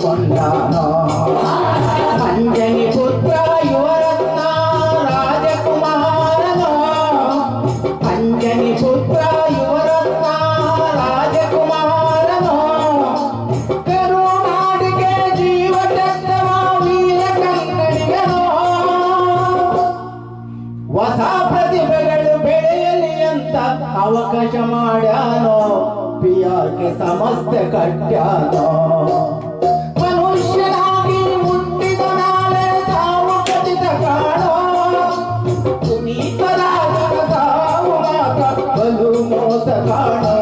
ನೋಡಿಕೊಂಡಾನೋ ಅಂಜನಿ ಪುತ್ರ ಯುವರತ್ನ ರಾಜಕುಮಾರನೋ ಅಂಜನಿ ಪುತ್ರ ಯುವರತ್ನ ರಾಜಕುಮಾರನೋ ಕರುನಾಡಿಗೆ ಜೀವ ಚಂದವ ವೀರ ಕನ್ನಡಿಗನೋ ಹೊಸ ಪ್ರತಿಭೆಗಳು ಬೆಳೆಯಲಿ ಅಂತ ಅವಕಾಶ ಮಾಡ್ಯಾನೋ ಪಿಯಾಕೆ ಸಮಸ್ತೆ ಕಟ್ಟ್ಯಾನೋ ಮನುಷ್ಯನಾಗಿ ಹುಟ್ಟಿದ ನಾಳೆ ತಾವು ಖಚಿತ ಕಾಣೋ ಪುನೀತರಾದ ತಾವು ಮಾತ ಬಲು ಮೋಸ ಕಾಣೋ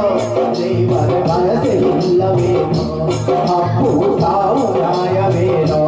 ದೇವರ ಮನಸ್ಸೆ ಇಲ್ಲವೇನೋ ಅಪ್ಪು ತಾವು ನ್ಯಾಯವೇನೋ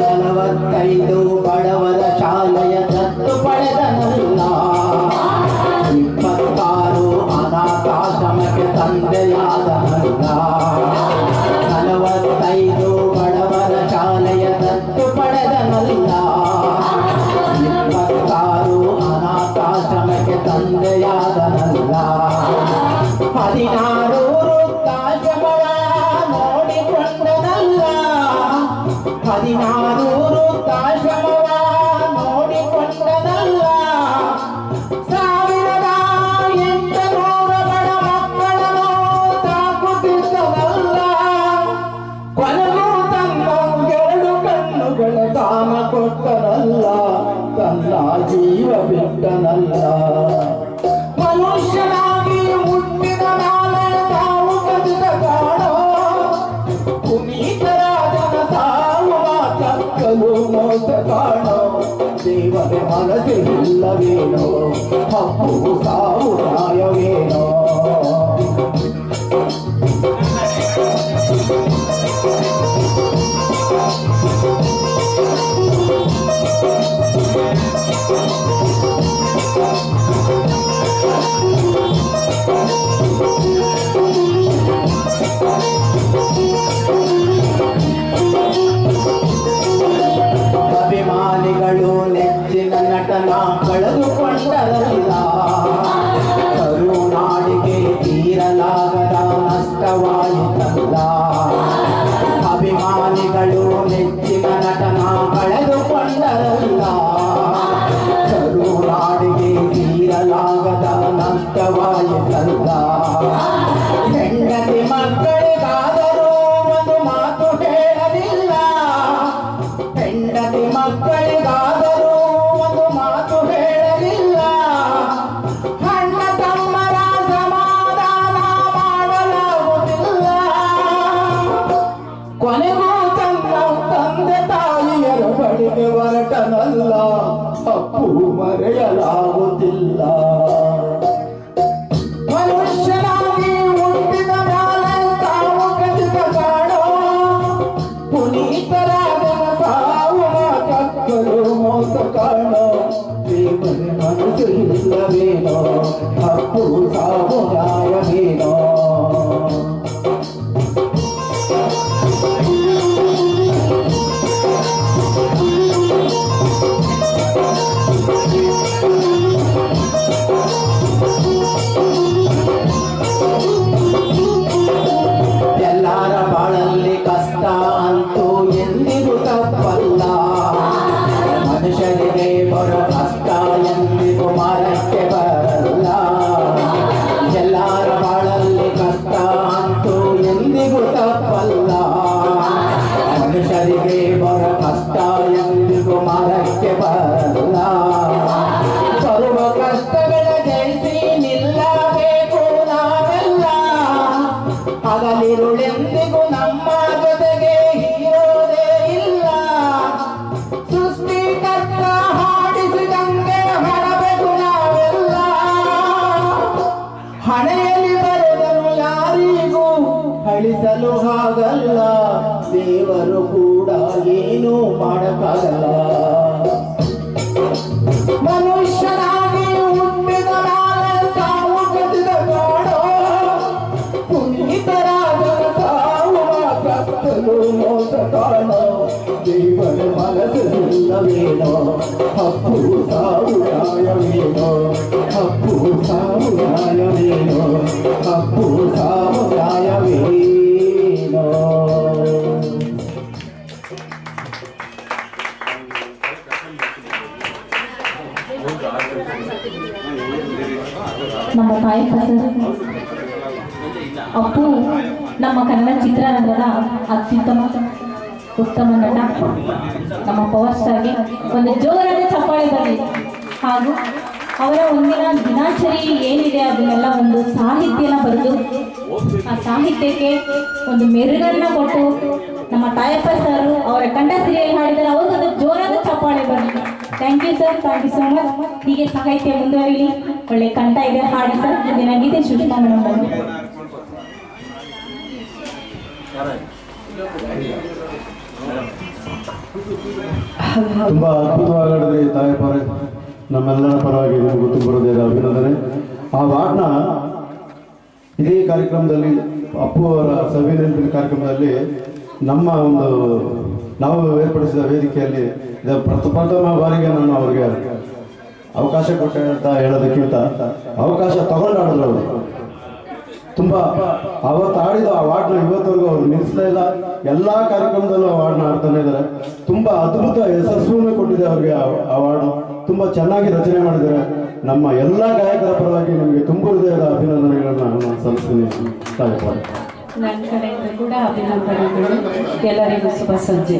ನಲವತ್ತೈದು ಬಡವರ ಶಾಲೆಯ ದತ್ತು ಪಡೆದನಲ್ಲ 26 ಅನಾಥಾಶ್ರಮಕ್ಕೆ ತಂದೆಯಾದನಲ್ಲ 45 ಬಡವರ ಶಾಲೆಯ ದತ್ತು ಪಡೆದನಲ್ಲ 26 ಅನಾಥಾಶ್ರಮಕ್ಕೆ ತಂದೆಯಾದನಲ್ಲ 16 ವೃದ್ಧಾಶ್ರಮವ ನೋಡಿಕೊಂಡನಲ್ಲ 16 ವೃದ್ಧಾಶ್ರಮವ ನೋಡಿಕೊಂಡನಲ್ಲ 1800 ಬಡ ಮಕ್ಕಳನ್ನು ಸಾಕುತ್ತಿದ್ದನಲ್ಲ ಕೊನೆಗೂ ತನ್ನ 2 ಕಣ್ಣುಗಳ ದಾನ ಕೊಟ್ಟನಲ್ಲ ತನ್ನ ಜೀವ ಬಿಟ್ಟನಲ್ಲ ಮನುಷ್ಯನಾಗಿ ಹುಟ್ಟಿದ ನಾಳೆ ತಾವು ಖಚಿತ ಕಾಣೋ ಪುನೀತರಾಜನ ತಾವು ಮಾತಕ್ಕಲು ಮೋಸ ಕಾಣೋ ದೇವರ ಮನಸ್ಸೆ ಇಲ್ಲವೇನೋ ಅಪ್ಪು ತಾವು ನ್ಯಾಯವೇನೋ ಅಭಿಮಾನಿಗಳು ನೆಚ್ಚಿನ ನಟನ ಕಳೆದುಕೊಂಡರಲ್ಲ ಕರುನಾಡಿಗೆ ತೀರಲಾಗದ ನಷ್ಟವಾಯಿತಲ್ಲ ಅಭಿಮಾನಿಗಳು ನೆಚ್ಚಿನ ನಟನ ಕಳೆದುಕೊಂಡರಲ್ಲ ಕರುನಾಡಿಗೆ ತೀರಲಾಗದ ನಷ್ಟವಾಯಿತಲ್ಲ ಹೆಂಡತಿ ಮಕ್ಕಳಿಗಾದರೂ ಒಂದು ಮಾತು ಹೇಳಲಿಲ್ಲ ಹೆಂಡತಿ ಮಕ್ಕಳಿಗಾದರೂ ಒಂದು ಮಾತು ಹೇಳಲಿಲ್ಲ ಅಣ್ಣ ತಮ್ಮರ ಸಮಾಧಾನ ಮಾಡಲಾಗುತ್ತಿಲ್ಲ ಕೊನೆಗೂ ತನ್ನ ತಂದೆ ತಾಯಿಯರ ಬಳಿಗೆ ಹೊರಟನಲ್ಲ ಅಪ್ಪು ಮರೆಯಲಾಗುತ್ತಿಲ್ಲ ಮನುಷ್ಯನಾಗಿ ಹುಟ್ಟಿದ ಮೇಲೆ ತಾವು ಖಚಿತ ಕಾಣೋ ಪುನೀತರಾದನ ತಾವು ಮಾತಕ್ಕಲು ಮೋಸ ಕಾಣೋ ದೇವರ ಮನಸ್ಸು ಇಲ್ಲವೇನೋ ಅಪ್ಪು ತಾವು ನ್ಯಾಯವೇನೋ ಎಲ್ಲರ ಬಾಳಲ್ಲಿ ಕಷ್ಟ ಅಂತೂ ಎಂದಿಗೂ ತಪ್ಪಲ್ಲ ಮನುಷ್ಯರಿಗೆ ಬರೋ ಕಷ್ಟ ಎಂದಿಗೂ ಮರಕ್ಕೆ ಬರಲ್ಲ ಎಲ್ಲರ ಬಾಳಲ್ಲಿ ನ್ಯಾಯವೇನೋ ಅಪ್ಪು ಸಾವು ನ್ಯಾಯವೇನೋ ಅಪ್ಪು ಸಾವು ನ್ಯಾಯವೇನೋ. ನಮ್ಮ ತಾಯಿ ಅಪ್ಪು ನಮ್ಮ ಕನ್ನಡ ಚಿತ್ರರಂಗದ ಅತ್ಯುತ್ತಮ ಉತ್ತಮ ನಟ, ನಮ್ಮ ಪವರ್ ಸ್ಟಾರ್ಗೆ ಒಂದು ಜೋರಾದ ಚಪ್ಪಾಳೆ ಬರಲಿ. ಹಾಗೂ ಅವರ ಒಂದಿನ ದಿನಾಚರಿ ಏನಿದೆ ಅದನ್ನೆಲ್ಲ ಒಂದು ಸಾಹಿತ್ಯನ ಬರೆದು ಆ ಸಾಹಿತ್ಯಕ್ಕೆ ಒಂದು ಮೆರುಗನ್ನ ಕೊಟ್ಟು ನಮ್ಮ ತಾಯಪ್ಪ ಸರ್ ಅವರ ಕಂಠ ಸಿರಿಯಲ್ಲಿ ಹಾಡಿದರೆ ಅವ್ರಿಗೊಂದು ಜೋರಾದ ಚಪ್ಪಾಳೆ ಬರಲಿ. Thank you sir, thank you so much. ಹೀಗೆ ಸಾಹಿತ್ಯ ಮುಂದುವರಿಲಿ, ಒಳ್ಳೆ ಕಂಠ ಇದೆ, ಹಾಡಿ ಸರ್. ಇಂದಿನ ಗೀತೆ ಸುಷ್ಮಾ ಮೇಡಮ್ ಬನ್ನಿ. ತುಂಬಾ ಅದ್ಭುತವಾಗಿ ಹಾಡಿದ್ರಿ ತಾಯಪ್ಪರೇ. ನಮ್ಮೆಲ್ಲರ ಪರವಾಗಿ ನಿಮಗೂ ತುಂಬ ಹೃದಯದ ಅಭಿನಂದನೆ. ಆ ಹಾಡನ್ನ ಇದೇ ಕಾರ್ಯಕ್ರಮದಲ್ಲಿ ಅಪ್ಪು ಅವರ ಸಭೆ ನೆನಪಿನ ಕಾರ್ಯಕ್ರಮದಲ್ಲಿ ನಮ್ಮ ಒಂದು ನಾವು ಏರ್ಪಡಿಸಿದ ವೇದಿಕೆಯಲ್ಲಿ ಪ್ರಥಮ ಬಾರಿಗೆ ನಾನು ಅವ್ರಿಗೆ ಅವಕಾಶ ಕೊಟ್ಟೆ ಅಂತ ಹೇಳೋದಕ್ಕಿಂತ ಅವಕಾಶ ತಗೊಂಡು ಆಡಿದ್ರು ಅವರು. ತುಂಬ ಅವತ್ತು ಆಡಿದ ಆ ಹಾಡನ್ನ ಇವತ್ತವರೆಗೂ ಅವ್ರು ನಿಲ್ಲಿಸಲೇ ಇಲ್ಲ. ಎಲ್ಲ ಕಾರ್ಯಕ್ರಮದಲ್ಲೂ ಆ ಹಾಡನ್ನ ಆಡ್ತಾನೆ ಇದ್ದಾರೆ. ತುಂಬ ಅದ್ಭುತ ಯಶಸ್ಸನ್ನು ಕೊಟ್ಟಿದೆ ಅವ್ರಿಗೆ ಆ ಹಾಡು. ತುಂಬ ಚೆನ್ನಾಗಿ ರಚನೆ ಮಾಡಿದ್ದಾರೆ. ನಮ್ಮ ಎಲ್ಲ ಗಾಯಕರ ಪರವಾಗಿ ನಿಮಗೆ ತುಂಬ ಹೃದಯದ ಅಭಿನಂದನೆಗಳನ್ನ ನಾನು ಸಲ್ಲಿಸ್ತೀನಿ ತಾಯಪ್ಪ. ನನ್ನ ಕಡೆಯಿಂದ ಕೂಡ ಅಭಿನಂದನೆಗಳು. ಎಲ್ಲರಿಗೂ ಶುಭ ಸಂಜೆ.